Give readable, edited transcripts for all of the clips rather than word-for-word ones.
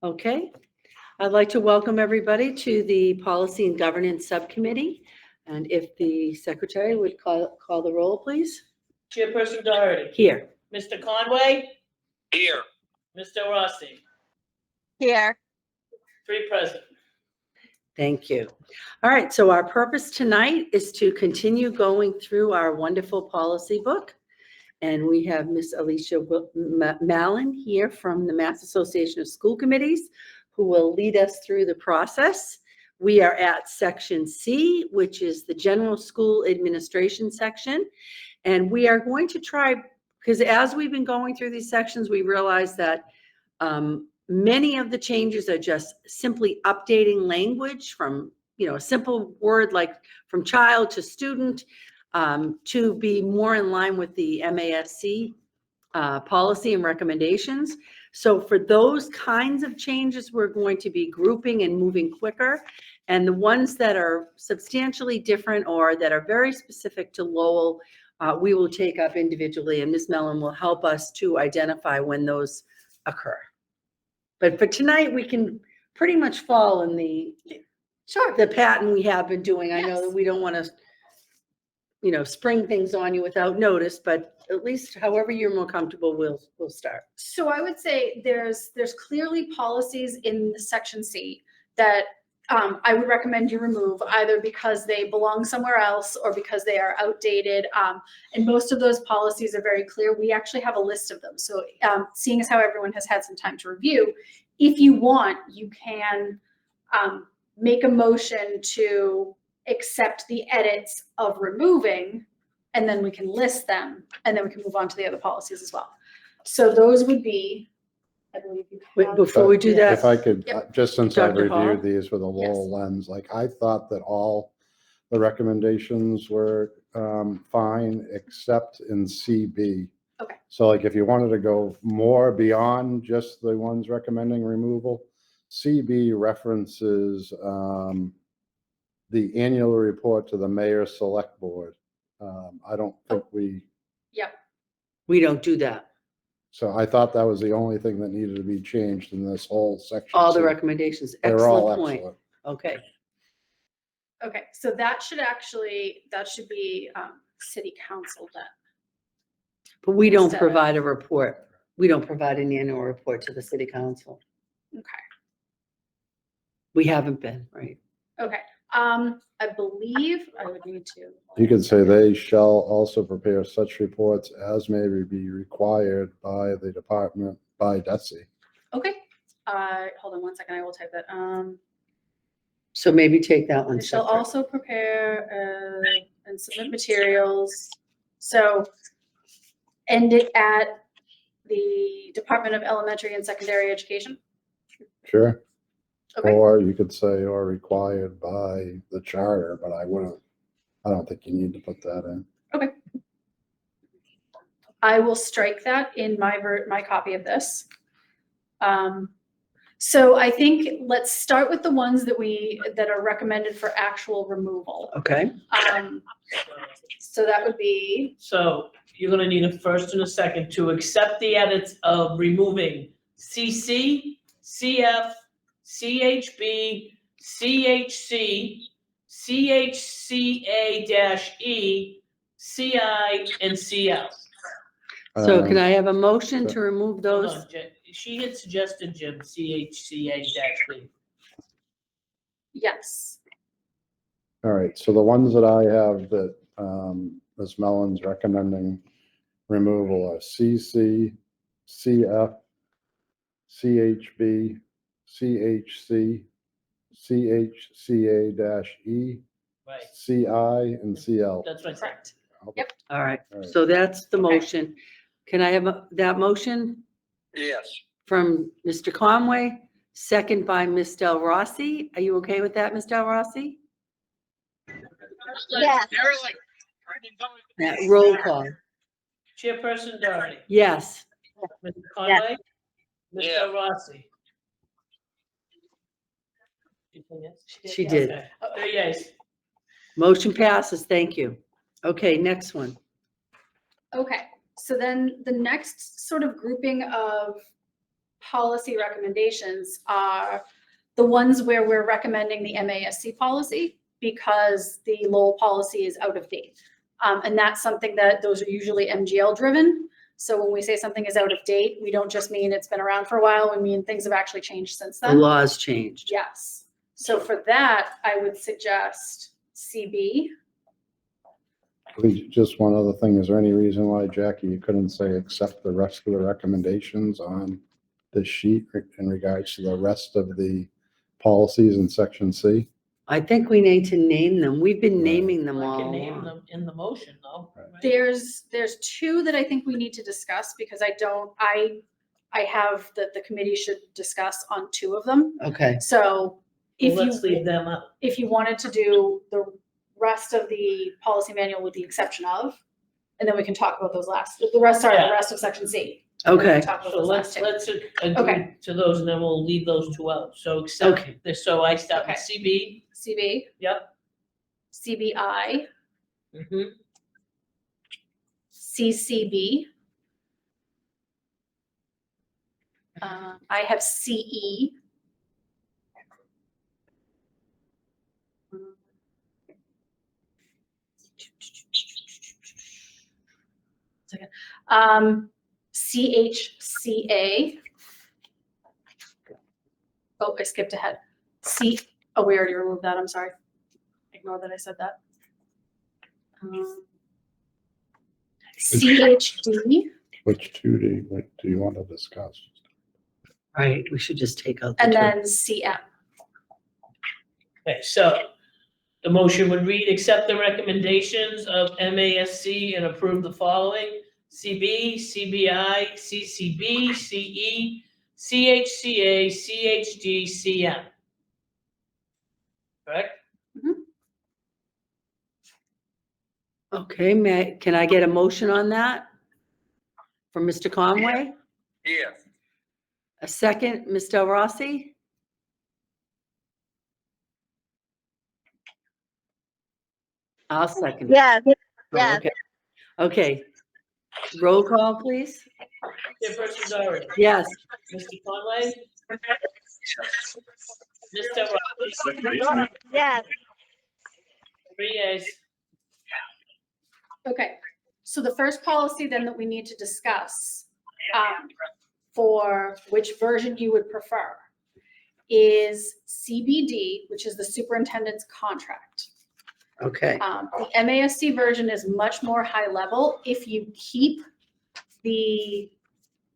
Okay, I'd like to welcome everybody to the Policy and Governance Subcommittee. And if the secretary would call the roll, please. Chairperson Doherty. Here. Mr. Conway. Here. Mr. Rossi. Here. 3 present. Thank you. All right, so our purpose tonight is to continue going through our wonderful policy book. And we have Miss Alicia Mallon here from the Mass Association of School Committees, who will lead us through the process. We are at section C, which is the general school administration section. And we are going to try, because as we've been going through these sections, we realize that many of the changes are just simply updating language from, a simple word like from child to student to be more in line with the MASC policy and recommendations. So for those kinds of changes, we're going to be grouping and moving quicker. And the ones that are substantially different or that are very specific to Lowell, we will take up individually, and Ms. Mellon will help us to identify when those occur. But for tonight, we can pretty much fall in the pattern we have been doing. I know that we don't want to, spring things on you without notice, but at least however you're more comfortable, we'll start. So I would say there's clearly policies in section C that I would recommend you remove, either because they belong somewhere else or because they are outdated. And most of those policies are very clear. We actually have a list of them. So seeing as how everyone has had some time to review, if you want, you can make a motion to accept the edits of removing, and then we can list them, and then we can move on to the other policies as well. So those would be, I believe you have. Wait, before we do that. If I could, just since I've Dr. Hall? reviewed these with a Lowell lens, like I thought that all the recommendations were fine, except in CB. Okay. So like if you wanted to go more beyond just the ones recommending removal, CB references the annual report to the mayor's select board. I don't think We don't do that. so I thought that was the only thing that needed to be changed in this whole section. All the C. recommendations. They're all Excellent point. excellent. Okay. Okay, so that should be city council then. But we don't Instead of- provide a report. We don't provide an annual report to the city council. Okay. We haven't been, right? Okay, I believe I would need to. You could say they shall also prepare such reports as may be required by the department by DESI. Okay, hold on one second, I will type that. So maybe take that one They shall separate. also prepare and submit materials. So end it at the Department of Elementary and Secondary Education. Sure. Okay, Or you could say or required by the charter, but I don't think you need to put that in. okay. I will strike that in my copy of this. So I think let's start with the ones that are recommended for actual removal. Okay. So that would be, So you're gonna need a first and a second to accept the edits of removing CC, CF, CHB, CHC, CHCA-E, CI, and CL. So can I have a motion to remove Hold those? on, she had suggested, Jim, CHCA-B. yes. All right, so the ones that I have that Ms. Mellon's recommending removal are CC, CF, CHB, CHC, CHCA-E, Right, CI, and CL. that's what I said. Correct. Yep. All right. All right. So that's the Okay. motion. Can I have that motion Yes. from Mr. Conway, second by Ms. Del Rossi? Are you okay with that, Ms. Del Rossi? Yes. Roll call. Chairperson Doherty. Yes. Mr. Conway. Yeah. Mr. Rossi. She did. Okay. Yes. Motion passes. Thank you. Okay, next one. Okay, so then the next sort of grouping of policy recommendations are the ones where we're recommending the MASC policy because the Lowell policy is out of date. And that's something that those are usually MGL driven. So when we say something is out of date, we don't just mean it's been around for a while, we mean things have actually changed since The then. laws changed. Yes. So for that, I would suggest CB. Just one other thing, is there any reason why, Jackie, you couldn't say accept the rest of the recommendations on this sheet in regards to the rest of the policies in section C? I think we need to name them. We've been Right. naming them I all can name along. them in the motion though. Right. right? There's two that I think we need to discuss because I have that the committee should discuss on two of them. Okay, So if Well, let's leave you, them up. if you wanted to do the rest of the policy manual with the exception of, and then we can talk about those last, the rest are Yeah. the rest of section C. And then we okay, can talk about So those last let's two. agree Okay. to those and then we'll leave those two out. So accept Okay. this, so I start with Okay. CB. CB, Yep. CBI, Mm-hmm. CCB. I have CE. Second. CHCA. Oh, I skipped ahead. Oh, we already removed that, I'm sorry. Ignore that I said that. CHD, Which two do you want to discuss? right, we should just take out the and two. then CM. Okay, so the motion would read, accept the recommendations of MASC and approve the following: CB, CBI, CCB, CE, CHCA, CHD, CM. Correct? Okay, can I get a motion on that? From Mr. Conway? Yes. A second, Ms. Del Rossi? I'll second. it. Yes, Oh, yes. Okay. Okay. Roll call, please. Chairperson Doherty. Yes. Mr. Conway. Mr. Rossi. Yes, 3 yeas. Okay, so the first policy then that we need to discuss, for which version you would prefer, is CBD, which is the superintendent's contract. Okay. The MASC version is much more high level. If you keep the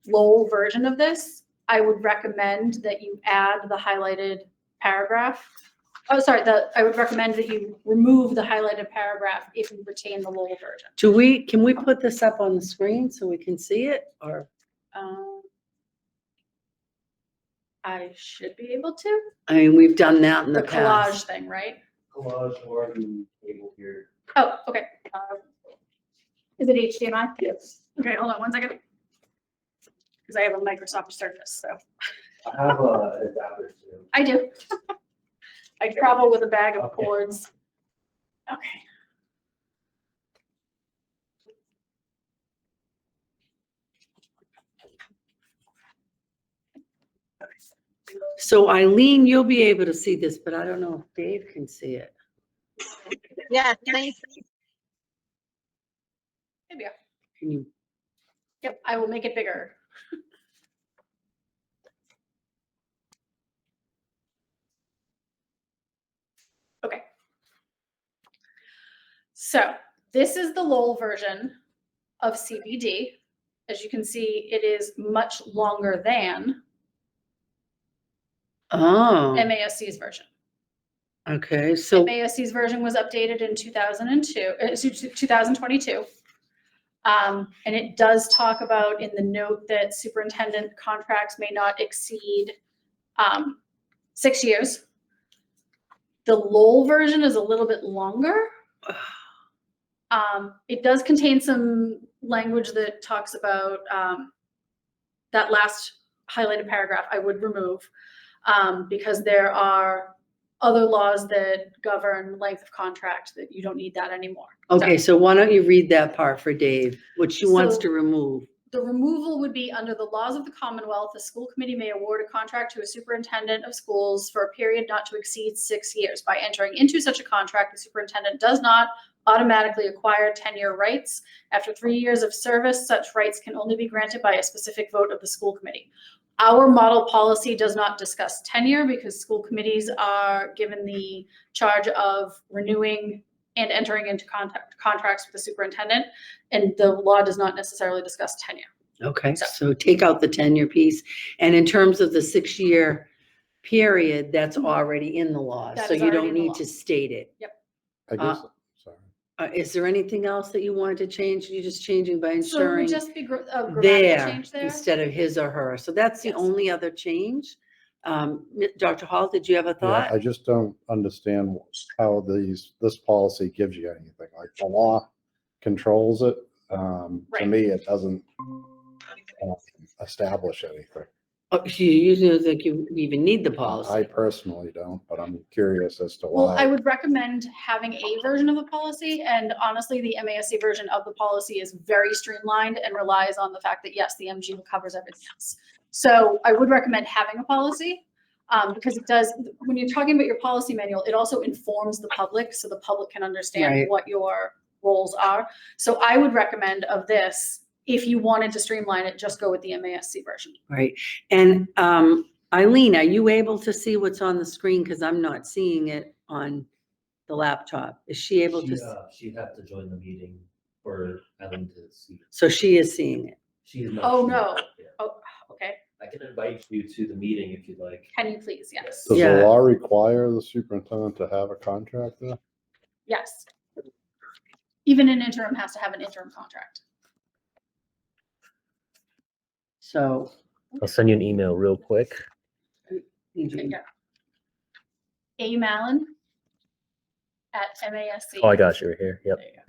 Lowell version of this, I would recommend that you add the highlighted paragraph. Oh, sorry, I would recommend that you remove the highlighted paragraph if you retain the Lowell version. Can we put this up on the screen so we can see it, or? I should be able to. I mean, we've done that in The the collage past. thing, right? Collage or the table here. Oh, okay. Is it HDMI? Yes. Okay, hold on one second. Because I have a Microsoft Surface, so. I have a adapter too. I do. I travel with a bag of Okay. cords. Okay. So Eileen, you'll be able to see this, but I don't know if Dave can see it. yes, thank you. There we go. Can you? Yep, I will make it bigger. Okay. So this is the Lowell version of CBD. As you can see, it is much longer than Oh, MASC's version. okay, so, MASC's version was updated in 2022. And it does talk about in the note that superintendent contracts may not exceed 6 years. The Lowell version is a little bit longer. It does contain some language that talks about that last highlighted paragraph I would remove because there are other laws that govern length of contract that you don't need that anymore. okay, so why don't you read that part for Dave, what she wants So- to remove? the removal would be under the laws of the Commonwealth, the school committee may award a contract to a superintendent of schools for a period not to exceed 6 years. By entering into such a contract, the superintendent does not automatically acquire tenure rights. After 3 years of service, such rights can only be granted by a specific vote of the school committee. Our model policy does not discuss tenure because school committees are given the charge of renewing and entering into contracts with the superintendent, and the law does not necessarily discuss tenure. Okay, so take out the tenure piece. And in terms of the 6-year period, that's already in the law. That So is you already don't in the need law. to state it. I guess, sorry. Is there anything else that you wanted to change? You're just changing by So it ensuring would just be a grammatical there change there. instead of his or her. So that's the Yes. only other change. Dr. Hall, did you have a Yeah, I thought? just don't understand how this policy gives you anything. Like the law controls it. To Right. me, it doesn't establish anything. Oh, you don't think you even need the I policy? personally don't, but I'm curious as to Well, I why. would recommend having a version of the policy, and honestly, the MASC version of the policy is very streamlined and relies on the fact that, yes, the MG covers everything else. So I would recommend having a policy, because it does, when you're talking about your policy manual, it also informs the public, so the public can understand Right. what your roles are. So I would recommend of this, if you wanted to streamline it, just go with the MASC version. Right. And Eileen, are you able to see what's on the screen? Because I'm not seeing it on the laptop. Is she able to? She'd have to join the meeting for Ellen to see. So she is seeing it. She is not. Oh, sure. no. Yeah. Oh, okay. I can invite you to the meeting if you'd like. Can you please? Yes. Does Yeah. the law require the superintendent to have a contract there? Yes. Even an interim has to have an interim contract. So. I'll send you an email real quick. Okay, yeah. A Mallon at MASC. Oh, I got you right here. Yep. There you go.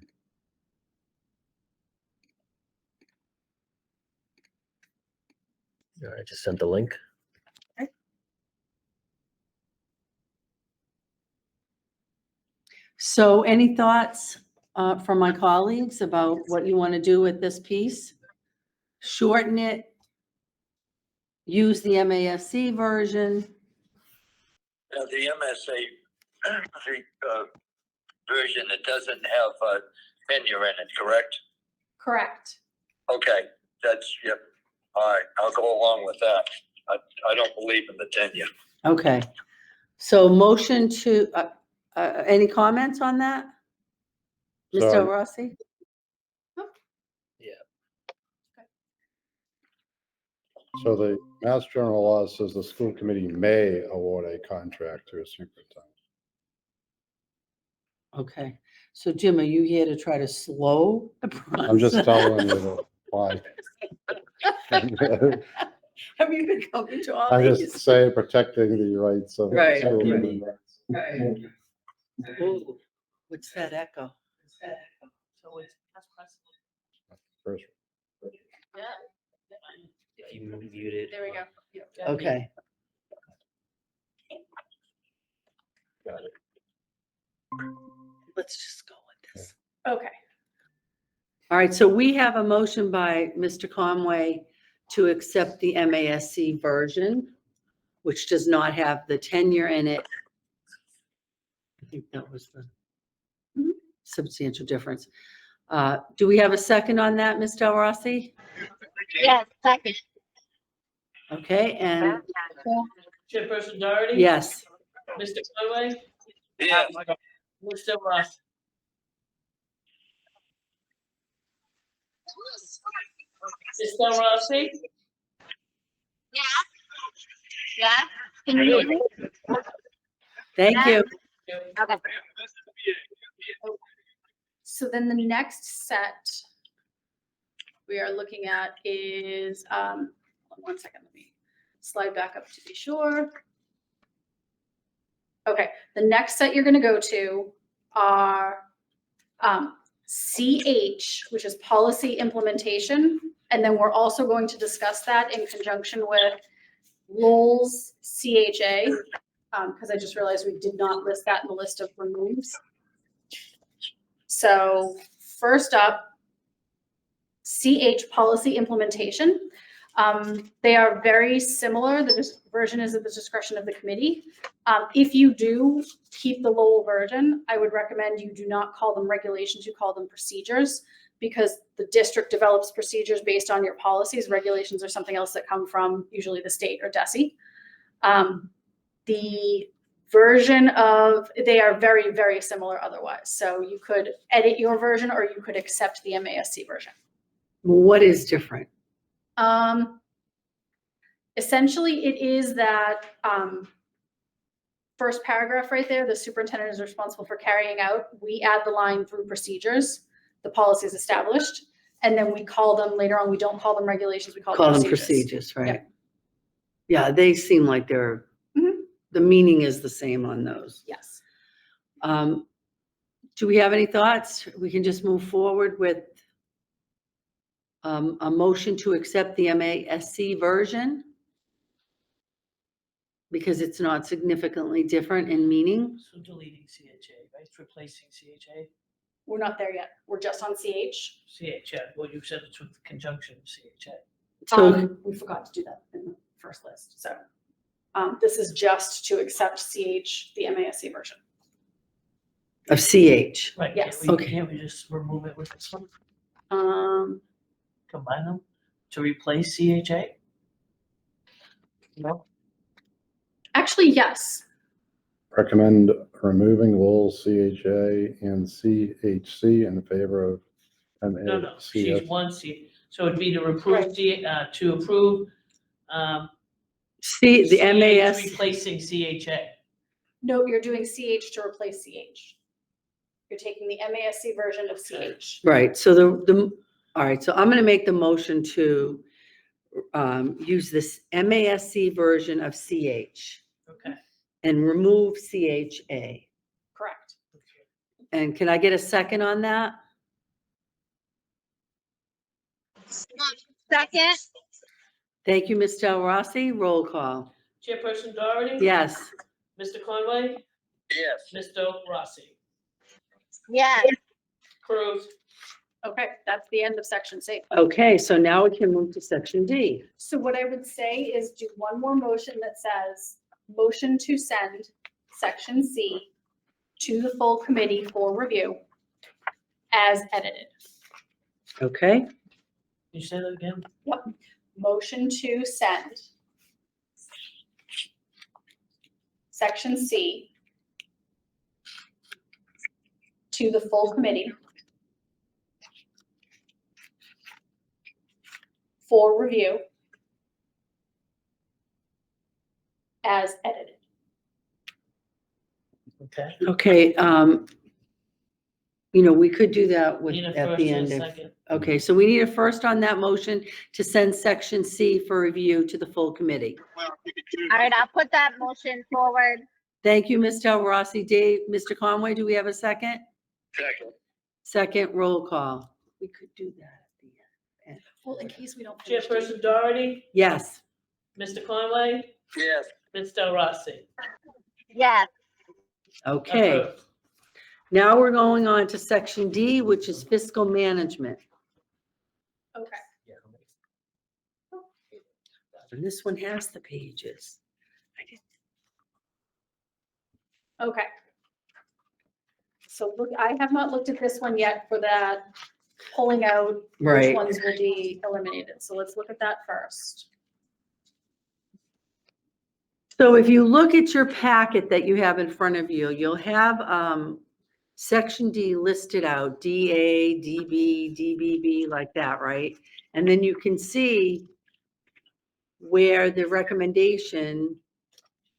All right, just sent the link. So any thoughts from my colleagues about what you want to do with this piece? Shorten it? Use the MASC version? The MSA version, it doesn't have tenure in it, correct? Correct. Okay, that's, yep. All right, I'll go along with that. I don't believe in the tenure. Okay. So motion to, any comments on that? Mr. So- Rossi? So the Mass General Law says the school committee may award a contract to a superintendent. Okay. So Jim, are you here to try to slow the process? I'm just telling you why. Have you been coming to all I'm these? just saying, protecting the rights of. Right. school members. Right. Ooh, what's that echo? So it's past precedent. First, Yeah. If you mute it. There we go. Okay. got it. Let's just go with this. Okay. All right, so we have a motion by Mr. Conway to accept the MASC version, which does not have the tenure in it. I think that was the substantial difference. Do we have a second on that, Ms. Del Rossi? Yes, second. Okay, and Chairperson Doherty? yes, Mr. Conway? Yeah, Mr. Ross? Mr. Rossi? Yeah. Can you hear me? thank you. Okay. So then the next set we are looking at is, hold on 1 second, let me slide back up to be sure. Okay, the next set you're gonna go to are CH, which is policy implementation. And then we're also going to discuss that in conjunction with Lowell's CHA, because I just realized we did not list that in the list of removes. So first up, CH policy implementation. They are very similar. The version is at the discretion of the committee. If you do keep the Lowell version, I would recommend you do not call them regulations, you call them procedures, because the district develops procedures based on your policies. Regulations are something else that come from usually the state or DESI. The version of, they are very, very similar otherwise. So you could edit your version or you could accept the MASC version. What is different? Essentially, it is that first paragraph right there, the superintendent is responsible for carrying out. We add the line through procedures, the policy is established, and then we call them later on. We don't call them regulations, we call them procedures. Right? Yeah, they seem like they're, Mhm. the meaning is the same on those. Yes. Do we have any thoughts? We can just move forward with a motion to accept the MASC version because it's not significantly different in meaning. So deleting CHA, right? It's replacing CHA. We're not there yet. We're just on CH. CHA, well, you said it's with the conjunction of CHA. So, We forgot to do that in the first list. So this is just to accept CH, the MASC version. of CH. Right. Yes. Can't we- Okay. Can't we just remove it with this one? Um, Combine them to replace CHA? No? Actually, yes. Recommend removing Lowell CHA and CHC in favor of No, she's MASC. one C, so it'd be to approve, to approve, See, the CH MAS, replacing CHA. No, you're doing CH to replace CH. You're taking the MASC version of CH. right, so all right, so I'm going to make the motion to use this MASC version of CH Okay. and remove CHA. Correct. And can I get a second on that? Second, Thank you, Ms. Del Rossi. Roll call. Chairperson Doherty? Yes. Mr. Conway? Yes. Mr. Rossi? yes, Cruz? Okay, that's the end of section C. Okay, so now we can move to section D. So what I would say is do one more motion that says, motion to send section C to the full committee for review as edited. Okay, You say that again? Motion to send section C to the full committee for review as edited. Okay. okay, we could do that with, Need a at first the and end a of. second. Okay, so we need a first on that motion to send section C for review to the full committee. all right, I'll put that motion forward. Thank you, Ms. Del Rossi. Dave, Mr. Conway, do we have a second? Second. Second, roll call. We could do that at the end. Well, in case we don't. finish Chairperson Doherty? Yes, Mr. Conway? Yes. Ms. Del Rossi? Yes, okay. Approved. Now we're going on to section D, which is fiscal management. Okay. And this one has the pages. Okay. So look, I have not looked at this one yet for that pulling out which Right. ones will be eliminated. So let's look at that first. So if you look at your packet that you have in front of you, you'll have section D listed out, DA, DB, DBB, like that, right? And then you can see where the recommendation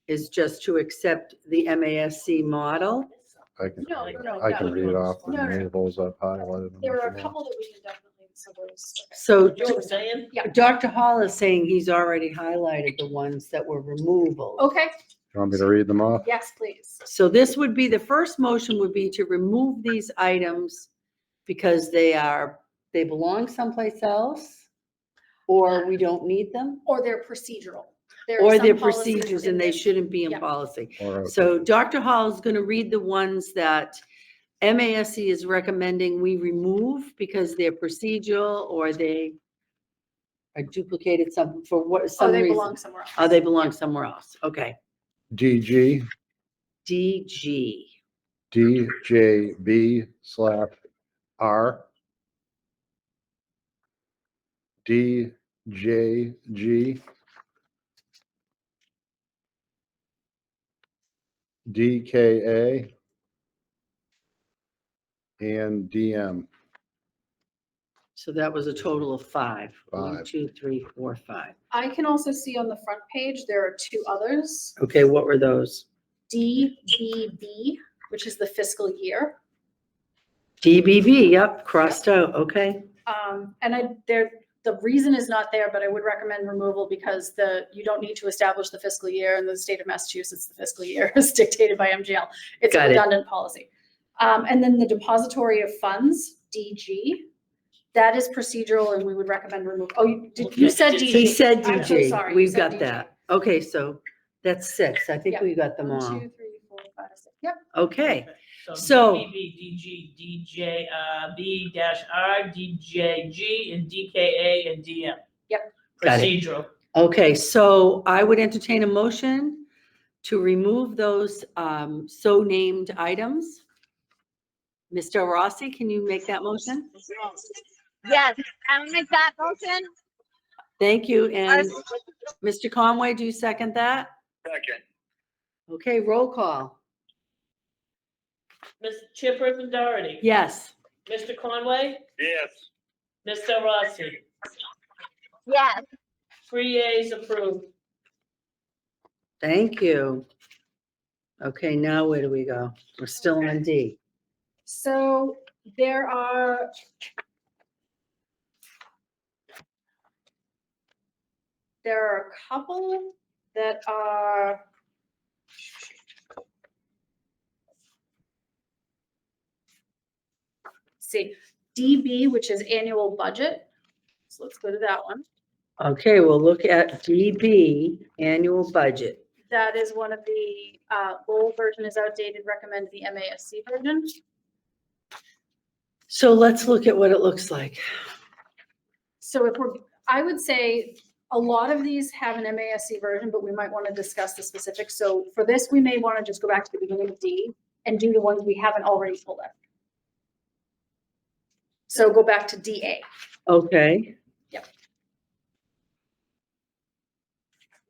is just to accept the MASC model. I can No, read off the No, no. removals I've highlighted. them There if are you a want. couple that we can definitely, so those. okay. So You know what I'm saying? Yeah. Dr. Hall is saying he's already highlighted the ones that were removals. Okay, You want me to read them off? yes, please. So this would be, the first motion would be to remove these items because they belong someplace else, or we don't need them, Or they're procedural. There are or some they're policies procedures in and they this- shouldn't be in Yeah. policy. Or, So Dr. Hall is going to read the ones that MASC is recommending we remove because they're procedural or they are duplicated some, for what, Oh, some they reason. belong somewhere else. Oh, they belong somewhere else. Okay. DG, DG. DJB/R, DJG, DKA, and DM. So that was a total of 5. 1, Five. 2, 3, 4, 5. I can also see on the front page, there are 2 others. Okay, what were those? DBB, which is the fiscal year. DBB, yep, crossed out, okay. And the reason is not there, but I would recommend removal because you don't need to establish the fiscal year in the state of Massachusetts. The fiscal year is dictated by MGL. It's a Got it. redundant policy. And then the depository of funds, DG, that is procedural and we would recommend removal. Oh, you said DG. He said I'm so DG. sorry. You We've said got DG. that. Okay, so that's 6. I think Yeah. we got them 1, all. 2, 3, 4, 5, 6. Yep. Okay, So So- DBB, DG, B-R, DJG, and DKA, and DM. Yep. Got it. Procedural. okay, so I would entertain a motion to remove those so named items. Mr. Rossi, can you make that motion? Yes, I'll make that motion. Thank you, and Mr. Conway, do you second that? Second. Okay, roll call. Ms. Chairperson Doherty. Yes. Mr. Conway. Yes. Mr. Rossi. Yes, 3 yeas approved. Thank you. Okay, now where do we go? We're still on D. So there are a couple that are see DB, which is annual budget. So let's go to that one. Okay, we'll look at DB, annual budget. That is one of the Lowell version is outdated. Recommend the MASC version. So let's look at what it looks like. So I would say a lot of these have an MASC version, but we might want to discuss the specifics. So for this, we may want to just go back to the beginning of D and do the ones we haven't already pulled out. So go back to DA. Okay,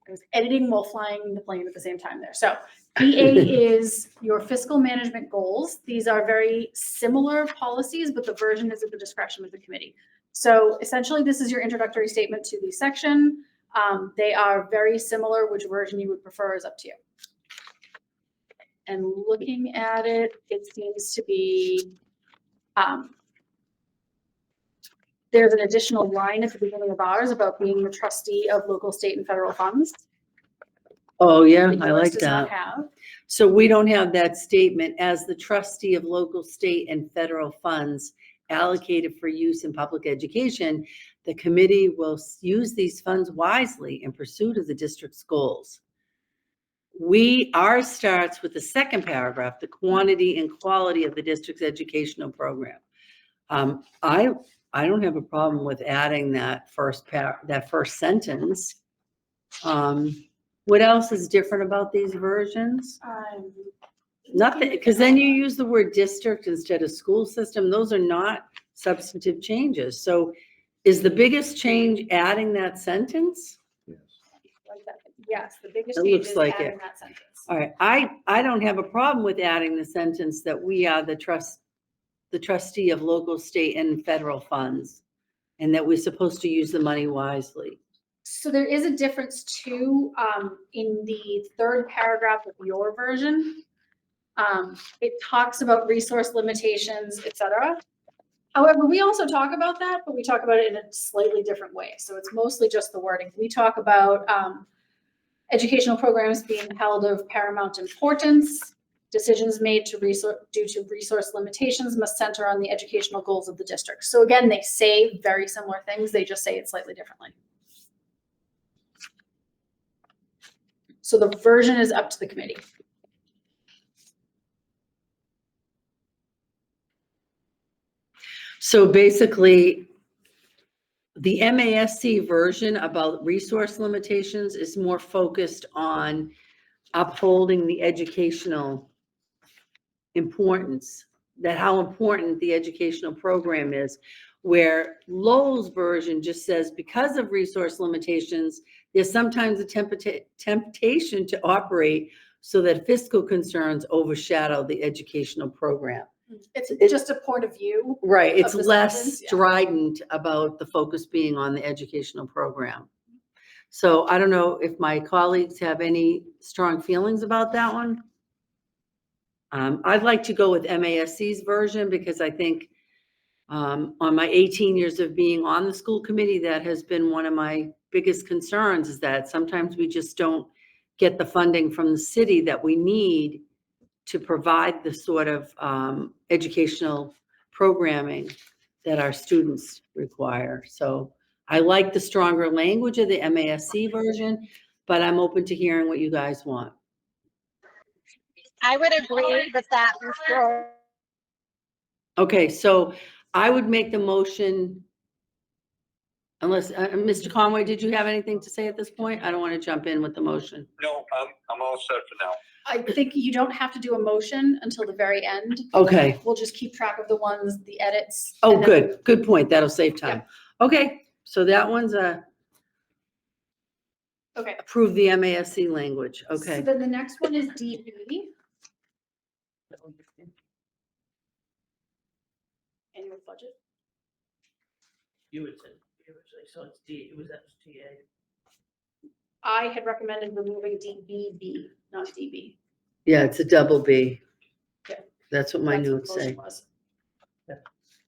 I was editing while flying the plane at the same time there. So DA is your fiscal management goals. These are very similar policies, but the version is at the discretion of the committee. So essentially, this is your introductory statement to the section. They are very similar. Which version you would prefer is up to you. And looking at it, it seems to be, there's an additional line at the beginning of ours about being the trustee of local, state, and federal funds. oh yeah, that I yours like does not that. have. So we don't have that statement as the trustee of local, state, and federal funds allocated for use in public education. The committee will use these funds wisely in pursuit of the district's goals. Ours starts with the second paragraph, the quantity and quality of the district's educational program. I don't have a problem with adding that first sentence. What else is different about these versions? Nothing, because then you use the word district instead of school system. Those are not substantive changes. So is the biggest change adding that sentence? Yes. One second. Yes, the biggest It change looks is like adding it. that sentence. All right, I don't have a problem with adding the sentence that we are the trustee of local, state, and federal funds, and that we're supposed to use the money wisely. So there is a difference too, in the third paragraph of your version. It talks about resource limitations, et cetera. However, we also talk about that, but we talk about it in a slightly different way. So it's mostly just the wording. We talk about educational programs being held of paramount importance. Decisions made due to resource limitations must center on the educational goals of the district. So again, they say very similar things. They just say it slightly differently. So the version is up to the committee. So basically, the MASC version about resource limitations is more focused on upholding the educational importance, that how important the educational program is, where Lowell's version just says, because of resource limitations, there's sometimes a temptation to operate so that fiscal concerns overshadow the educational program. It's It- just a point of view. Right, it's Of the less sentence, yeah. strident about the focus being on the educational program. So I don't know if my colleagues have any strong feelings about that one. I'd like to go with MASC's version because I think on my 18 years of being on the school committee, that has been one of my biggest concerns, is that sometimes we just don't get the funding from the city that we need to provide the sort of educational programming that our students require. So I like the stronger language of the MASC version, but I'm open to hearing what you guys want. I would agree with that, Mr. Okay, so I would make the motion, unless, Mr. Conway, did you have anything to say at this point? I don't want to jump in with the motion. No, I'm all set for now. I think you don't have to do a motion until the very end. Okay, We'll just keep track of the ones, the edits. oh, and then- good point, that'll save time. Okay, so that one's Okay. approve the MASC language, So okay. then the next one is DB. Annual budget. You would say, so it's D, it was FTA. I had recommended removing DBB, not DB. Yeah, it's a double B. Okay. That's what my That's what notes the say. motion was.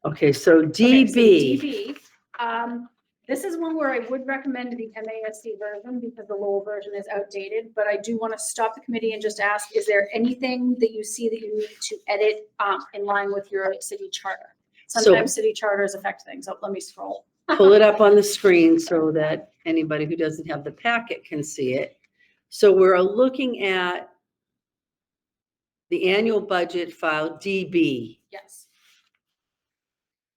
Okay, so Okay, so DB, DB, this is one where I would recommend the MASC version because the Lowell version is outdated, but I do want to stop the committee and just ask, is there anything that you see that you need to edit in line with your city charter? Sometimes city charters affect things. So let me scroll. pull it up on the screen so that anybody who doesn't have the packet can see it. So we're looking at the annual budget file DB, Yes,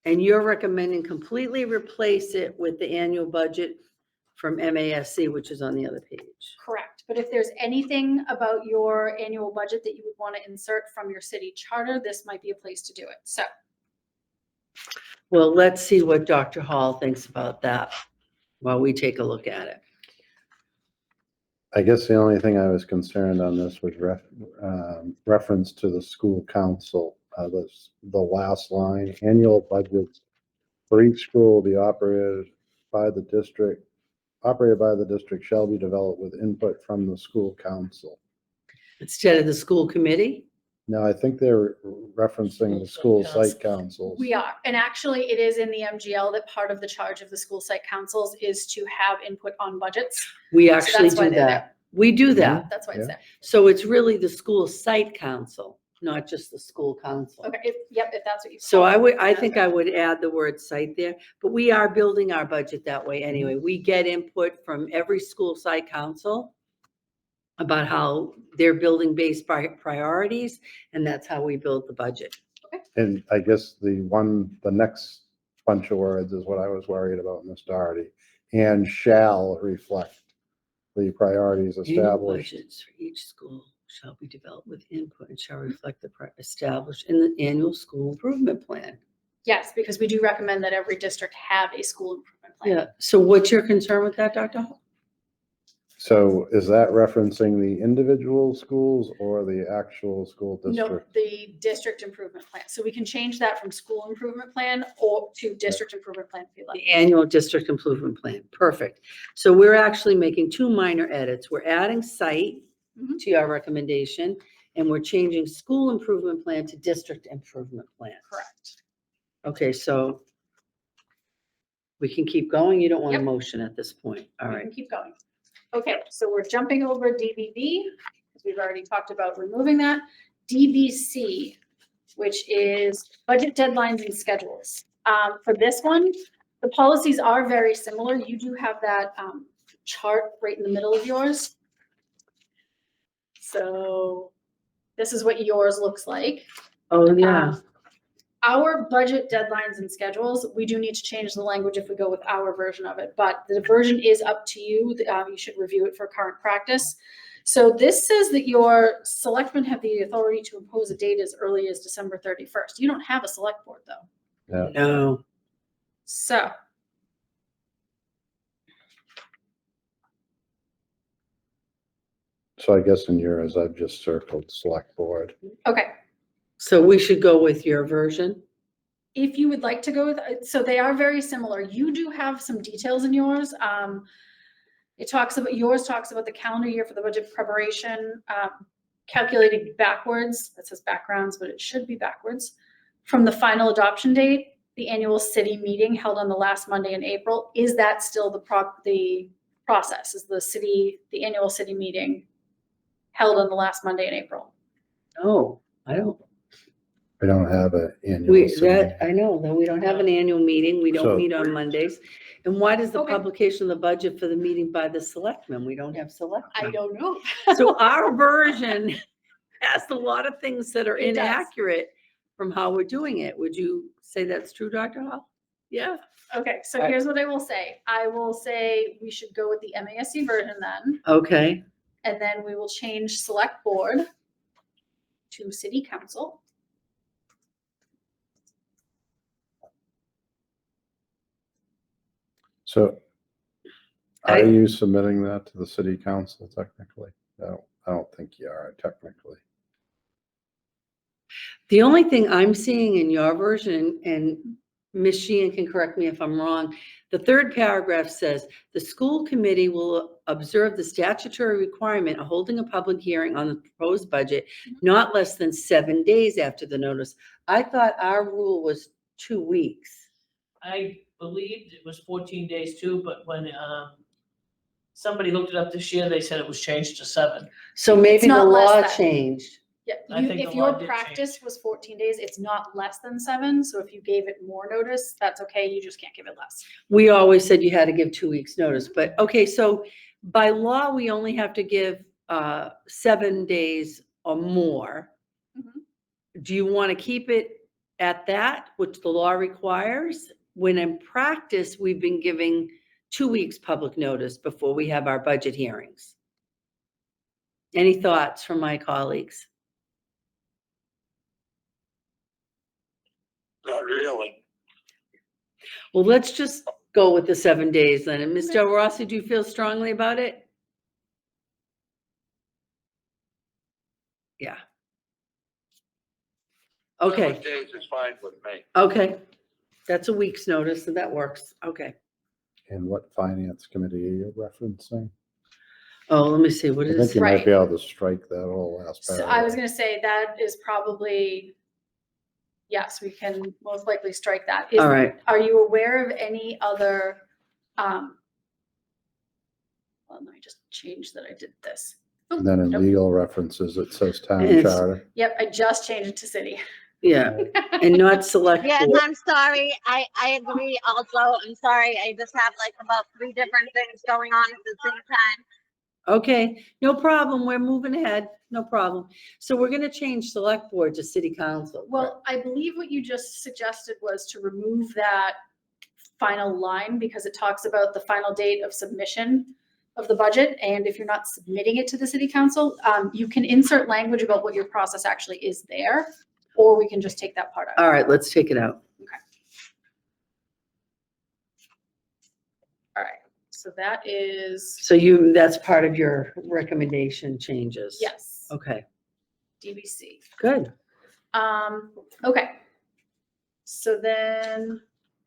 and you're recommending completely replace it with the annual budget from MASC, which is on the other page. correct. But if there's anything about your annual budget that you would want to insert from your city charter, this might be a place to do it. So Well, let's see what Dr. Hall thinks about that while we take a look at it. I guess the only thing I was concerned on this was reference to the school council. The last line, annual budgets for each school will be operated by the district shall be developed with input from the school council. Instead of the school committee? Now, I think they're referencing the school site councils. we are, and actually it is in the MGL that part of the charge of the school site councils is to have input on budgets. We So actually that's why do they're that. We do that. That's why it's there. So it's really the school site council, not just the school council. Okay, if that's what you. So call it, I that's think fine. I would add the word site there, but we are building our budget that way anyway. We get input from every school site council about how they're building based priorities, and that's how we build the budget. And I guess the next bunch of words is what I was worried about, Ms. Doherty, and shall reflect the priorities Annual established. budgets for each school shall be developed with input and shall reflect the established in the annual school improvement plan. Yes, because we do recommend that every district have a school improvement plan. Yeah, so what's your concern with that, Dr. Hall? So is that referencing the individual schools or the actual school No, district? the district improvement plan. So we can change that from school improvement plan or to district improvement plan if you like. The annual district improvement plan, perfect. So we're actually making two minor edits. We're adding site Mhm. to our recommendation, and we're changing school improvement plan to district improvement plan. Correct. Okay, so we can keep going. You don't want a Yep. motion at this point. All We right. can keep going. Okay, so we're jumping over DBB, because we've already talked about removing that. DBC, which is budget deadlines and schedules. For this one, the policies are very similar. You do have that chart right in the middle of yours. So this is what yours looks like. Oh, yeah. our budget deadlines and schedules, we do need to change the language if we go with our version of it, but the version is up to you. You should review it for current practice. So this says that your selectmen have the authority to impose a date as early as December 31st. You don't have a select board though. Yeah. No. So, So I guess in yours, I've just circled select board. okay. So we should go with your version? If you would like to go with, so they are very similar. You do have some details in yours. Yours talks about the calendar year for the budget preparation, calculating backwards. That says backgrounds, but it should be backwards. From the final adoption date, the annual city meeting held on the last Monday in April. Is that still the process? Is the annual city meeting held on the last Monday in April? No, I don't. We don't have an annual. city I know, that we don't have an annual meeting. We don't So- meet on Mondays. And why does the Okay. publication of the budget for the meeting by the selectmen? We don't have I selectmen. don't know. So our version has a lot of things that are It does. inaccurate from how we're doing it. Would you say that's true, Dr. Hall? Yeah. Okay, so Alright. here's what I will say. I will say we should go with the MASC version then, Okay. and then we will change select board to city council. So I- are you submitting that to the city council technically? I don't think you are technically. The only thing I'm seeing in your version, and Ms. Sheehan can correct me if I'm wrong, the third paragraph says, the school committee will observe the statutory requirement of holding a public hearing on the proposed budget not less than 7 days after the notice. I thought our rule was 2 weeks. I believed it was 14 days too, but when, somebody looked it up this year, they said it was changed to 7. So maybe the not less law than. changed. Yeah, I think if the law your did practice change. was 14 days, it's not less than 7. So if you gave it more notice, that's okay. You just can't give it less. We always said you had to give 2 weeks notice, but, okay, so by law, we only have to give 7 days or more. Mhm. Do you want to keep it at that, which the law requires? When in practice, we've been giving 2 weeks public notice before we have our budget hearings. Any thoughts from my colleagues? Not really. Well, let's just go with the 7 days then. And Ms. Del Rossi, do you feel strongly about it? Yeah. Okay. 7 days is fine with me. Okay, that's a week's notice, and that works, okay. And what finance committee are you referencing? Oh, let me see, what I is, think you might Right. be able to strike that whole last So paragraph. I was gonna say that is probably, yes, we can most likely strike that. all right, Are you aware of any other, well, let me just change that I did this. Oh, And then in nope. legal references, it says town It's- charter. Yep, I just changed it to city. yeah, and not select Yes, board. I'm sorry. I agree also. I'm sorry. I just have like about 3 different things going on at the same time. Okay, no problem, we're moving ahead, no problem. So we're gonna change select board to city council. Well, I believe what you just suggested was to remove that final line because it talks about the final date of submission of the budget. And if you're not submitting it to the city council, you can insert language about what your process actually is there, or we can just take that part out. All right, let's take it out. All right, so that is, So that's part of your recommendation changes? yes, Okay, DBC. good. Okay. So then,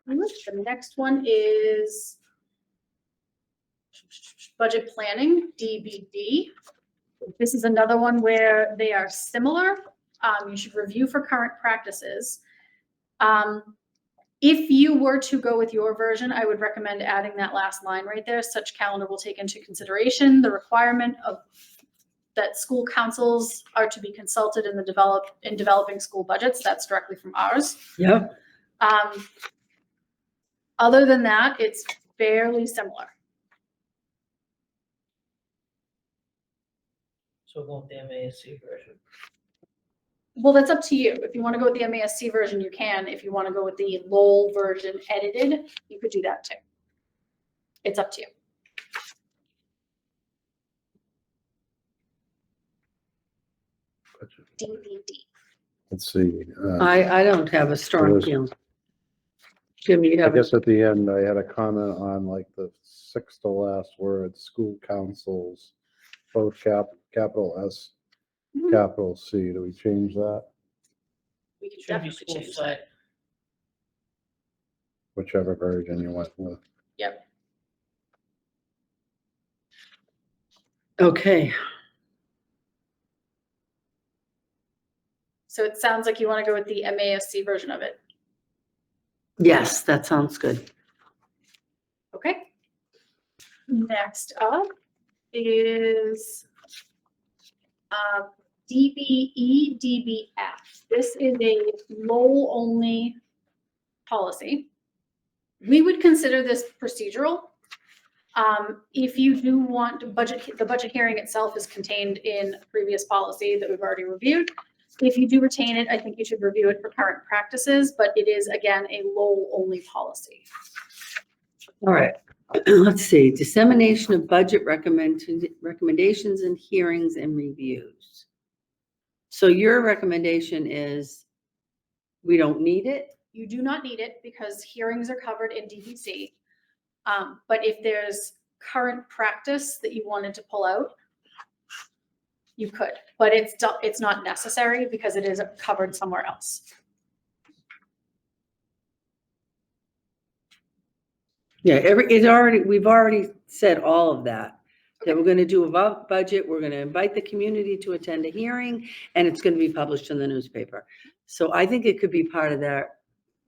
the next one is budget planning, DBD. This is another one where they are similar. You should review for current practices. If you were to go with your version, I would recommend adding that last line right there. Such calendar will take into consideration the requirement of that school councils are to be consulted in developing school budgets. That's directly from ours. Yep, Other than that, it's fairly similar. So we'll go with the MASC version. Well, that's up to you. If you want to go with the MASC version, you can. If you want to go with the Lowell version edited, you could do that too. It's up to you. DVD. Let's see. I don't have a strong There's- feeling. Jim, you I have, guess at the end, I had a comment on like the sixth to last word, school councils, both capital S, Mhm. capital C. Do we change that? We can Should be definitely school change site. that. Whichever version you went with. Yep. okay, So it sounds like you want to go with the MASC version of it. yes, that sounds good. Okay. Next up is DBE, DBF. This is a Lowell only policy. We would consider this procedural. If you do want the budget hearing itself is contained in a previous policy that we've already reviewed. If you do retain it, I think you should review it for current practices, but it is again a Lowell only policy. All right, let's see, dissemination of budget recommendations and hearings and reviews. So your recommendation is we don't need it? You do not need it because hearings are covered in DVC. But if there's current practice that you wanted to pull out, you could, but it's not necessary because it is covered somewhere else. Yeah, we've already said all of that. That we're gonna do a budget, we're gonna invite the community to attend a hearing, and it's gonna be published in the newspaper. So I think it could be part of that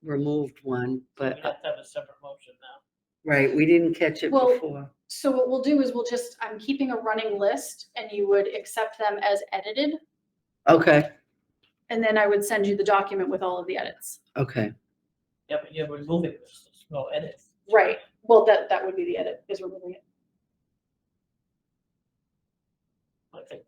removed one, We'd but, have to have a separate motion now. right, we didn't catch it Well- before. So what we'll do is I'm keeping a running list and you would accept them as edited. Okay, And then I would send you the document with all of the edits. okay, Yeah, but you're removing this, there's no edit. Right. Well, that would be the edit, is removing it. I think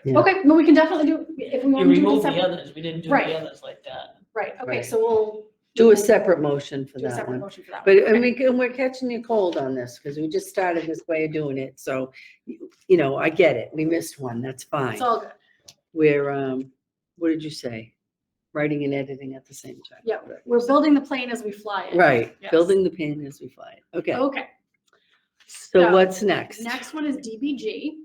Yeah. Okay, well, we can definitely do, if we you want to do removed it the separate. others, we didn't do Right. the others like that. Right, okay, Right. so we'll do a separate motion for do a that separate one. motion for that. But, one. I mean, and we're catching you cold on this, because we just started this way of doing it, so, I get it, we missed one, that's fine. It's all good. We're, what did you say? Writing and editing at the same time. Yeah, we're building the plane as we fly it. Right, Yes. building the plane as we fly it. Okay, Okay, so what's next? next one is DBG.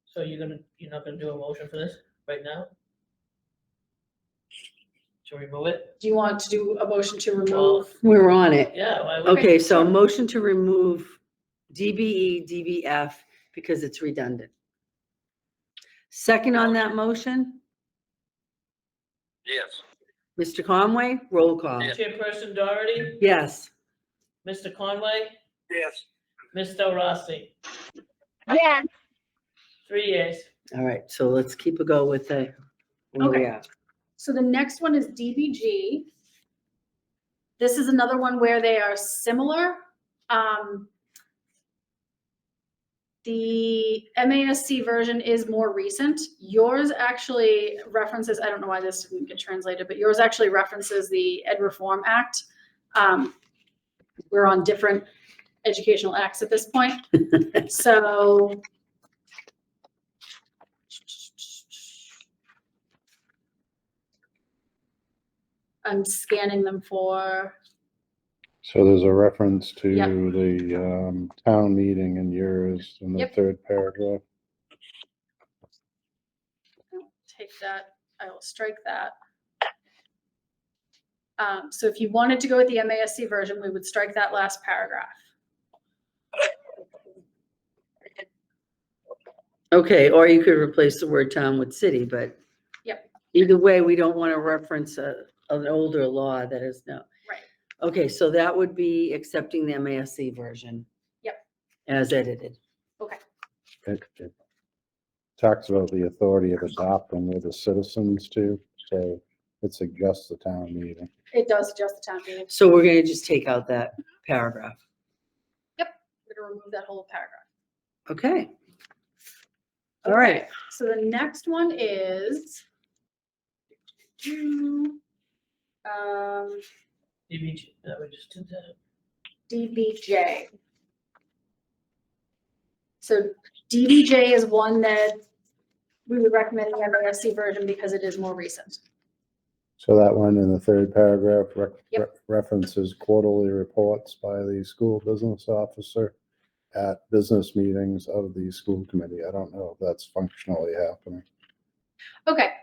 So you're not gonna do a motion for this right now? To remove it? Do you want to do a motion to Well, remove? We're on it. yeah, why would? Okay, so motion to remove DBE, DBF, because it's redundant. Second on that motion, Yes. Mr. Conway, roll call. Yeah. Chairperson Doherty, Yes, Mr. Conway, Yes. Mr. Rossi, Yes, 3 years. all right, so let's keep a go with the, where we Okay. are. So the next one is DBG. This is another one where they are similar. The MASC version is more recent. Yours actually references, I don't know why this didn't get translated, but yours actually references the Ed Reform Act. We're on different educational acts at this point. So I'm scanning them for, So there's a reference to Yep. the town meeting in yours in the Yep. third paragraph. I'll take that, I will strike that. So if you wanted to go with the MASC version, we would strike that last paragraph. Okay, or you could replace the word town with city, but. Yep. Either way, we don't want to reference an older law that is no. Right. Okay, so that would be accepting the MASC version. Yep. As edited. It talks about the authority of adopting with the citizens too, so it suggests the town meeting. It does adjust the town meeting. So we're gonna just take out that paragraph. We're gonna remove that whole paragraph. Okay. All right, So the next one is DBG, that we just did that. DBJ. So DBJ is one that we would recommend the MASC version because it is more recent. So that one in the third paragraph Yep. references quarterly reports by the school business officer at business meetings of the school committee. I don't know if that's functionally happening. Okay.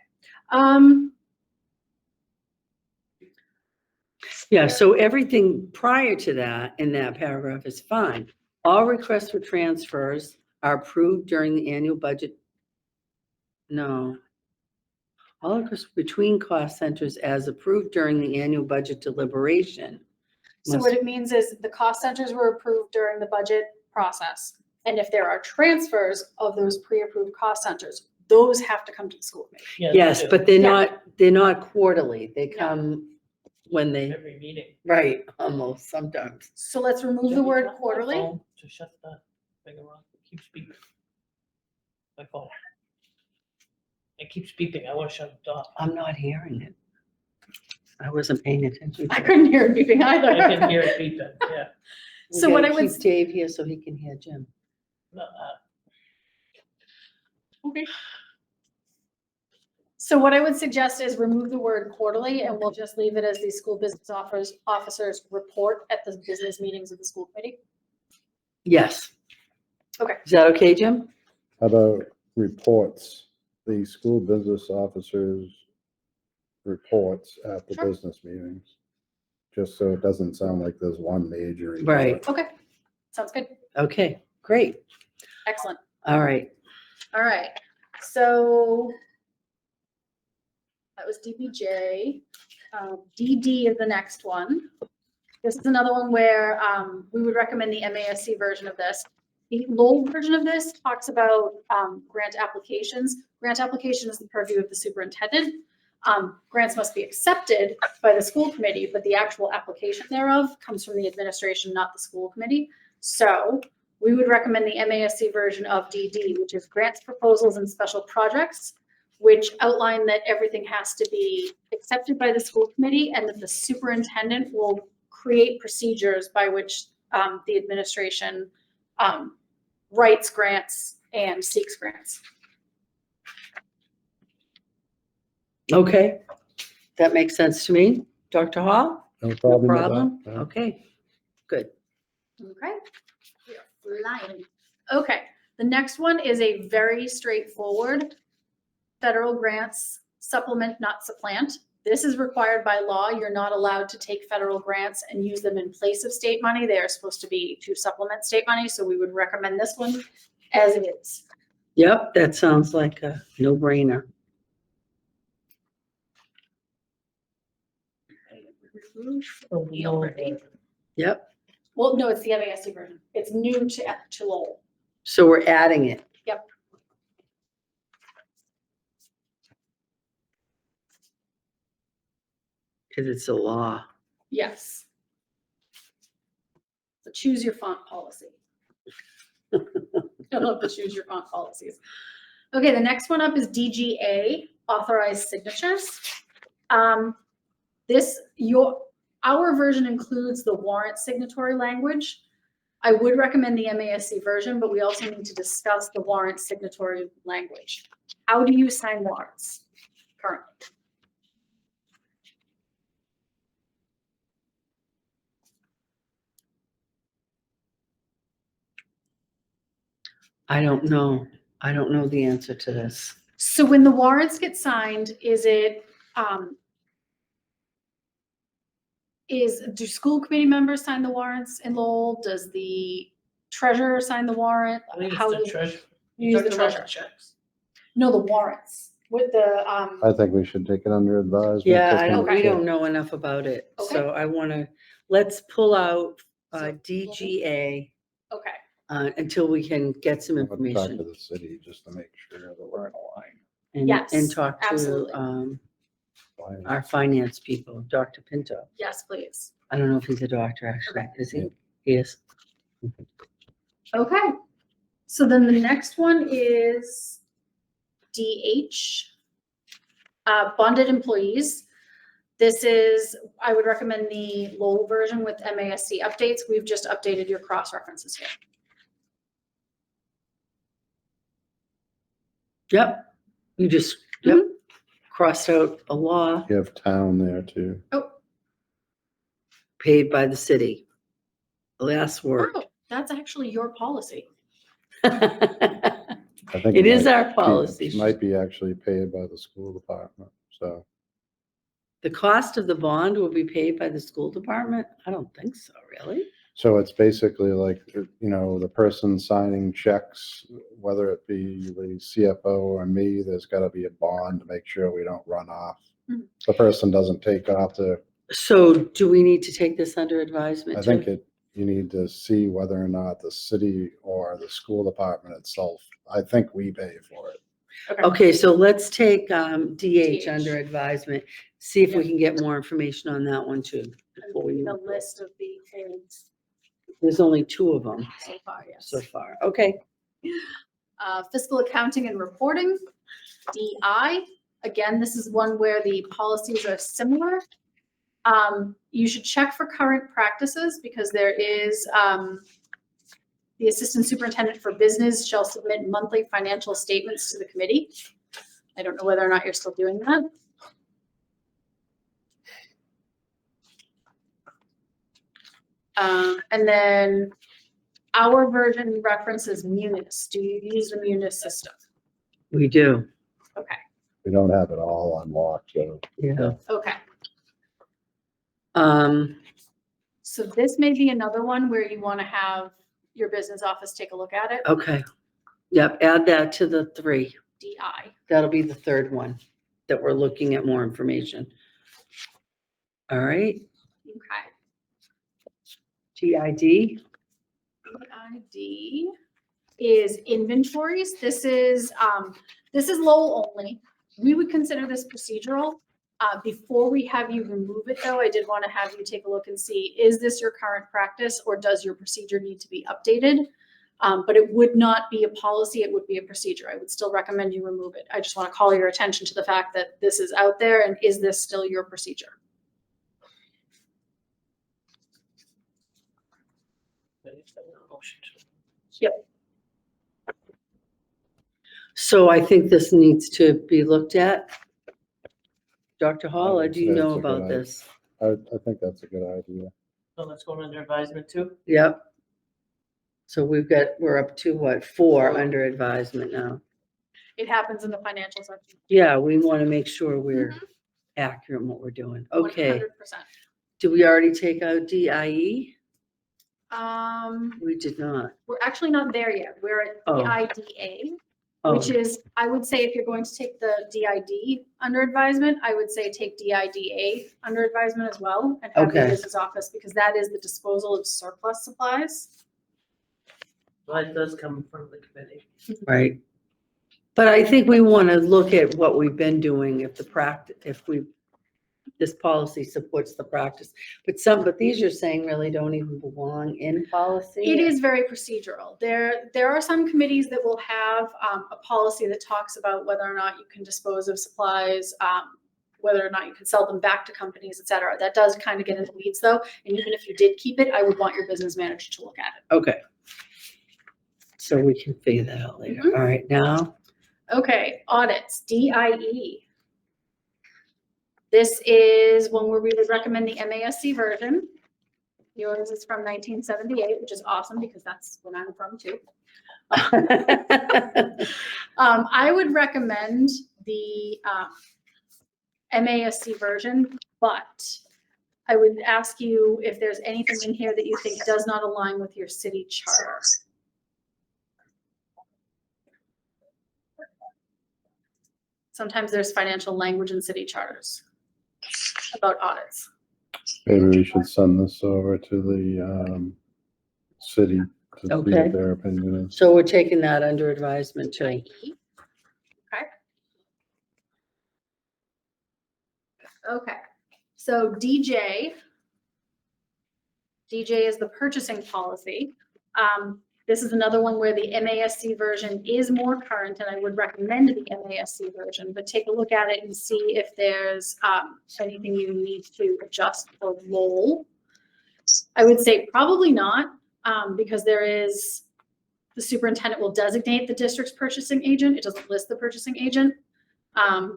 Yeah, so everything prior to that in that paragraph is fine. All requests for transfers are approved during the annual budget. No. All requests between cost centers as approved during the annual budget deliberation. So what it means is the cost centers were approved during the budget process. And if there are transfers of those pre-approved cost centers, those have to come to the school committee. Yeah, they Yes, do. but they're not quarterly. They No. come when they, Every meeting. right, almost sometimes. So let's remove the word quarterly. Just shut that thing around, keeps beeping. My phone. It keeps beeping, I want to shut it off. I'm not hearing it. I wasn't paying attention. I couldn't hear it beeping either. I can hear it beeping, yeah. We So what gotta I would, keep Dave here so he can hear Jim. No, okay. So what I would suggest is remove the word quarterly and we'll just leave it as the school business officers report at the business meetings of the school committee. Yes. Okay. Is that okay, Jim? How about reports, the school business officers reports at the Sure. business meetings? Just so it doesn't sound like there's one major report. Right. Okay, sounds good. Okay, great. Excellent. All right. All right, so that was DBJ. DD is the next one. This is another one where we would recommend the MASC version of this. The Lowell version of this talks about grant applications. Grant application is the purview of the superintendent. Grants must be accepted by the school committee, but the actual application thereof comes from the administration, not the school committee. So we would recommend the MASC version of DD, which is grants, proposals, and special projects, which outline that everything has to be accepted by the school committee and that the superintendent will create procedures by which the administration writes grants and seeks grants. Okay. That makes sense to me. Dr. Hall? No No problem with that? problem? No. Okay, good. Okay, we are flying. Okay, the next one is a very straightforward federal grants supplement, not supplant. This is required by law. You're not allowed to take federal grants and use them in place of state money. They are supposed to be to supplement state money. So we would recommend this one as is. Yep, that sounds like a no-brainer. We already. Yep, Well, no, it's the MASC version. It's new to Lowell. so we're adding it. Yep. Because it's a law. Yes. So choose your font policy. I love the choose your font policies. Okay, the next one up is DGA, authorized signatures. Our version includes the warrant signatory language. I would recommend the MASC version, but we also need to discuss the warrant signatory language. How do you sign warrants currently? I don't know. I don't know the answer to this. So when the warrants get signed, do school committee members sign the warrants in Lowell? Does the treasurer sign the warrant? I think How it's the do treasurer. you use the Talking about treasurer? checks. No, the warrants with the, I think we should take it under advisement. Yeah, just I don't, make we sure. don't know enough about it. Okay. So I want to, let's pull out So- DGA okay, until we can get some I'll talk to information. the city just to make sure that we're in line. And Yes, talk to absolutely. Fine. our finance people, Dr. Pinto. yes, please. I don't know if he's a doctor, actually. Okay. Is he? Yeah. He is. Okay, so then the next one is DH. Bonded employees. This is, I would recommend the Lowell version with MASC updates. We've just updated your cross references here. Yep. You just, yep, crossed out a law You have town there too. Oh, paid by the city. Last word. oh, that's actually your policy. I think It is might our be- policy. it Might be actually paid by the school department, so. The cost of the bond will be paid by the school department? I don't think so, really. So it's basically like, the person signing checks, whether it be the CFO or me, there's gotta be a bond to make sure we don't run off. Mhm. The person doesn't take off So do we need to take this under advisement I too? think you need to see whether or not the city or the school department itself, I think we pay for it. Okay, so let's take DH DH. under advisement, see if we Yeah. can get more information on that one too. before we The move forward. list of the codes There's only 2 of them so far, yes. so far. Okay, Fiscal accounting and reporting, DI. Again, this is one where the policies are similar. You should check for current practices because there is, the assistant superintendent for business shall submit monthly financial statements to the committee. I don't know whether or not you're still doing that. And then our version references Munis. Do you use the Munis system? we do. Okay, We don't have it all unlocked, so. Yeah. okay. Um, So this may be another one where you want to have your business office take a look at it. okay. Yep, add that to the 3. DI. That'll be the 3rd one that we're looking at more information. All right, Okay. TID. ID is inventories. This is Lowell only. We would consider this procedural. Before we have you remove it though, I did want to have you take a look and see, is this your current practice or does your procedure need to be updated? But it would not be a policy, it would be a procedure. I would still recommend you remove it. I just want to call your attention to the fact that this is out there and is this still your procedure? So I think this needs to be looked at. Dr. Hall, would do you say know it's a good about idea. this? I think that's a good idea. So let's go under advisement too. Yep. So we're up to what, 4 4. under advisement now. It happens in the financial section. Yeah, we want to make sure we're accurate in what we're doing. Okay, 100%. did we already take out DIE? Um, We did not. we're actually not there yet. We're at Oh. DIDA, Oh, which is, I would say if you're going to take the DID under advisement, I would say take DIDA under advisement as well and have your Okay. business office, because that is the disposal of surplus supplies. Well, it does come from the committee. right. But I think we want to look at what we've been doing, if this policy supports the practice. But these you're saying really don't even belong in policy? It is very procedural. There are some committees that will have a policy that talks about whether or not you can dispose of supplies, whether or not you can sell them back to companies, et cetera. That does kind of get into the weeds though. And even if you did keep it, I would want your business manager to look at it. Okay. So we can figure that out later. Mhm. All right, now, Okay, audits, DIE. This is one where we would recommend the MASC version. Yours is from 1978, which is awesome because that's when I'm from too. I would recommend the MASC version, but I would ask you if there's anything in here that you think does not align with your city charter. Sometimes there's financial language in city charters about audits. Maybe we should send this over to the city to see Okay. what their opinion is. so we're taking that under advisement too. IE. Okay. Okay, so DJ is the purchasing policy. This is another one where the MASC version is more current, and I would recommend the MASC version, but take a look at it and see if there's anything you need to adjust for Lowell. I would say probably not, because there is, the superintendent will designate the district's purchasing agent. It doesn't list the purchasing agent. And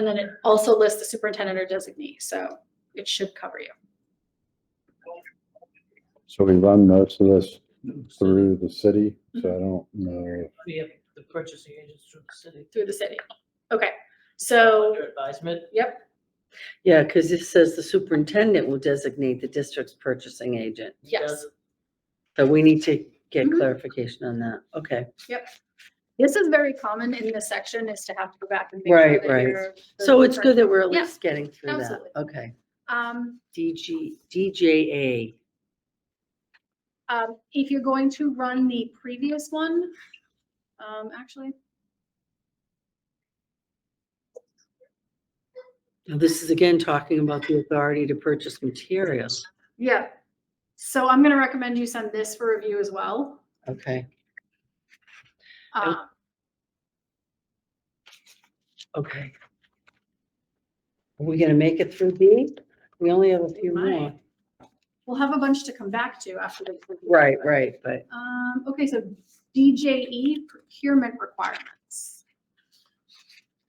then it also lists the superintendent or designee, so it should cover you. So we run most of this through the city, so I don't know. We have the purchasing agents through the city. Through the city. Okay, so, Under advisement. yep, Yeah, because it says the superintendent will designate the district's purchasing agent. yes. So we need to get Mhm. clarification on that. Okay. This is very common in this section, is to have to go back and make Right, sure that right. you're. So it's good that we're at Yeah, least getting through that. absolutely. Okay. Um, DJA. if you're going to run the previous one, actually, Now, this is again talking about the authority to purchase materials. yeah. So I'm gonna recommend you send this for review as well. Okay, Um, okay. Are we gonna make it through B? We only have a few more. might. We'll have a bunch to come back to after the. Right, right, but Okay, so DJE procurement requirements.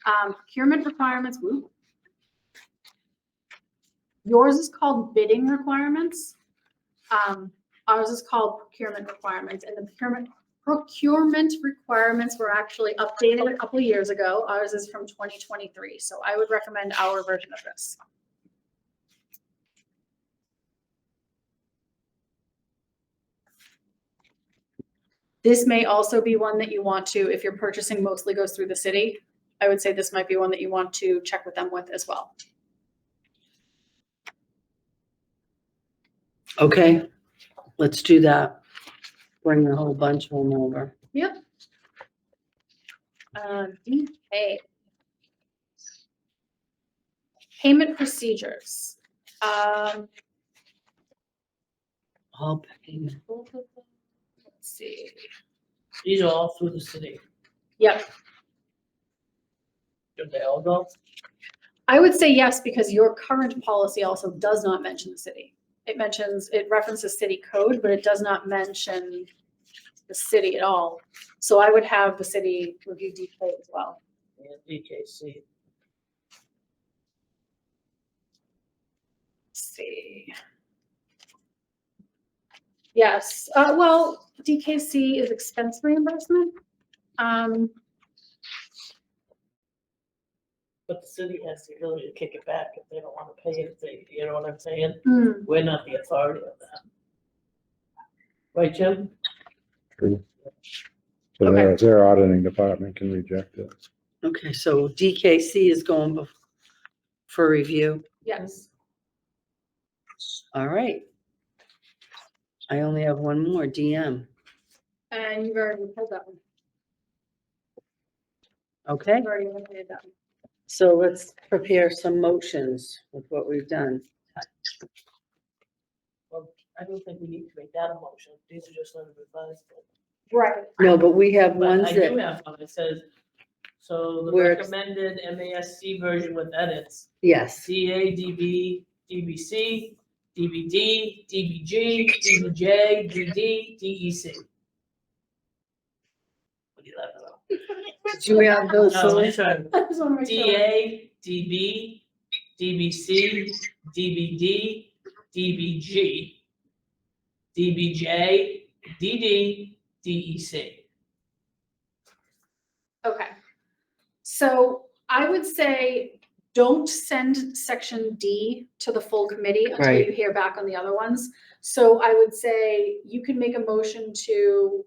Procurement requirements, woo. Yours is called bidding requirements. Ours is called procurement requirements, and the procurement requirements were actually updated a couple of years ago. Ours is from 2023, so I would recommend our version of this. This may also be one that you want to, if your purchasing mostly goes through the city, I would say this might be one that you want to check with them with as well. okay, let's do that. Bring the whole bunch of them over. Yep. DK. Payment procedures. All payment. Let's see. These are all through the city. Yep. Should they all go? I would say yes, because your current policy also does not mention the city. It references city code, but it does not mention the city at all. So I would have the city review DK as well. And DKC. Let's see. Yes, well, DKC is expense reimbursement. But the city has the ability to kick it back if they don't want to pay it, you know what I'm saying? Hmm, We're not the authority of that. Right, Jim? True. So their auditing department can reject it. Okay, so DKC is going for review. yes. All right. I only have one more, DM. And you've already pulled that one. Okay, You've already eliminated that one. so let's prepare some motions with what we've done. Well, I don't think we need to make that a motion. These are just under revised. Right. No, but we have But ones I do that, have one. It says, so the Where it's- recommended MASC version with edits. yes, CA, DB, DBC, DBD, DBG, DBJ, DD, DEC. What do you laugh about? did you have those? No, Lily? I'm sorry. I just wanna make sure. DA, DB, DBC, DBD, DBG, DBJ, DD, DEC. Okay. So I would say, don't send section D to the full committee until Right. you hear back on the other ones. So I would say you can make a motion to,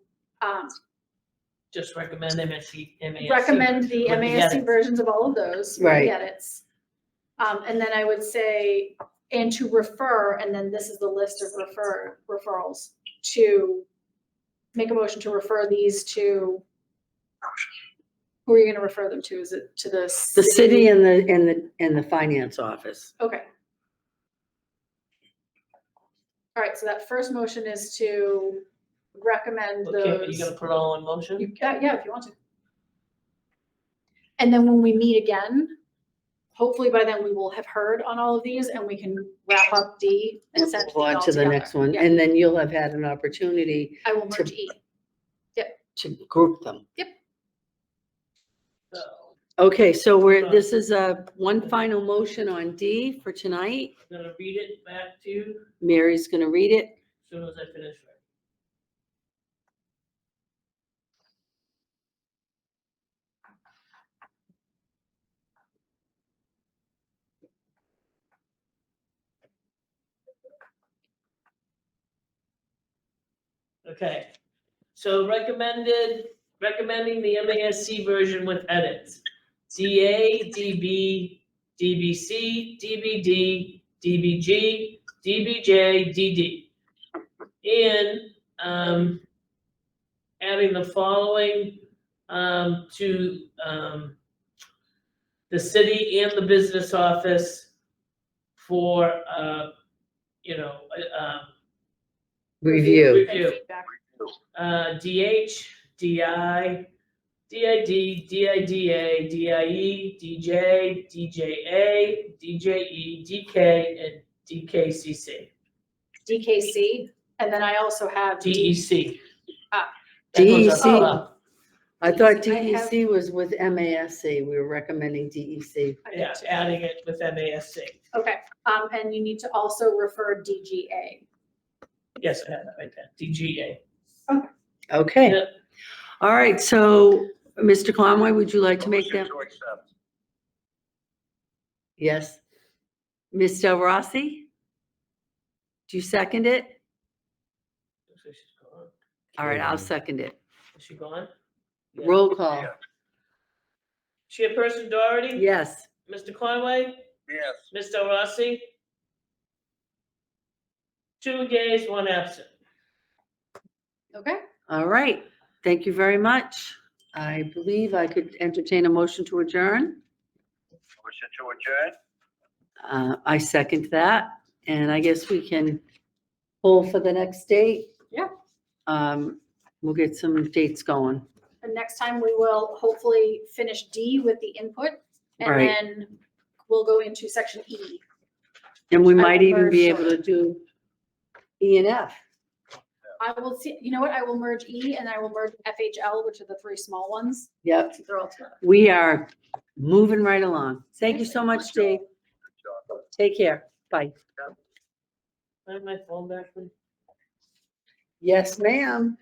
Just recommend MASC. recommend the with the MASC edits. versions of all of those. with Right. the edits. And then I would say, and to refer, and then this is the list of referrals, to make a motion to refer these to, who are you gonna refer them to? Is it to the? The city and the finance office. Okay. All right, so that first motion is to recommend Okay, are you those. gonna put it all in motion? Yeah, if you want to. And then when we meet again, hopefully by then we will have heard on all of these and we can wrap up D and send Move D on all to the together. next one, Yeah, and then you'll have had an opportunity I will merge E. to group them. So, Okay, so Hold on. this is one final motion on D for tonight. I'm gonna read it back to you Mary's gonna read it. as soon as I finish. Okay, so recommending the MASC version with edits. DA, DB, DBC, DBD, DBG, DBJ, DD. And, adding the following, to, the city and the business office for, you know, Review. And Review. feedback. DH, DI, DID, DIDA, DIE, DJ, DJA, DJE, DK, and DKCC. DKC, and then I also have D. DEC. Ah. That goes up DEC. top. I thought I have- DEC was with MASC. We were recommending DEC. I did Yeah, too. adding it with MASC. Okay, and you need to also refer DGA. Yes, I have that right there, DGA. Okay, Yeah. all right, so Mr. Conway, would you like to make Motion that? to accept. Yes. Ms. Del Rossi? Do you second it? Looks like she's gone. All right, I'll second it. Is she gone? Yeah. Roll call. Yeah. Chairperson Doherty? Yes. Mr. Conway? Yes. Ms. Del Rossi? 2 yeas, 1 absent. Okay, All right, thank you very much. I believe I could entertain a motion to adjourn. Motion to adjourn? I second that, and I guess we can pull for the next date. Yeah. We'll get some dates going. and next time we will hopefully finish D with the input. And Right. then we'll go into section E. And we I might will even be merge able to do E and F. I will see, you know what, I will merge E and I will merge FHL, which are the 3 small ones. Yep, They're all together. we are moving right along. Thank you so much, Dave. Take care. Bye. I have my phone back, please. Yes, ma'am.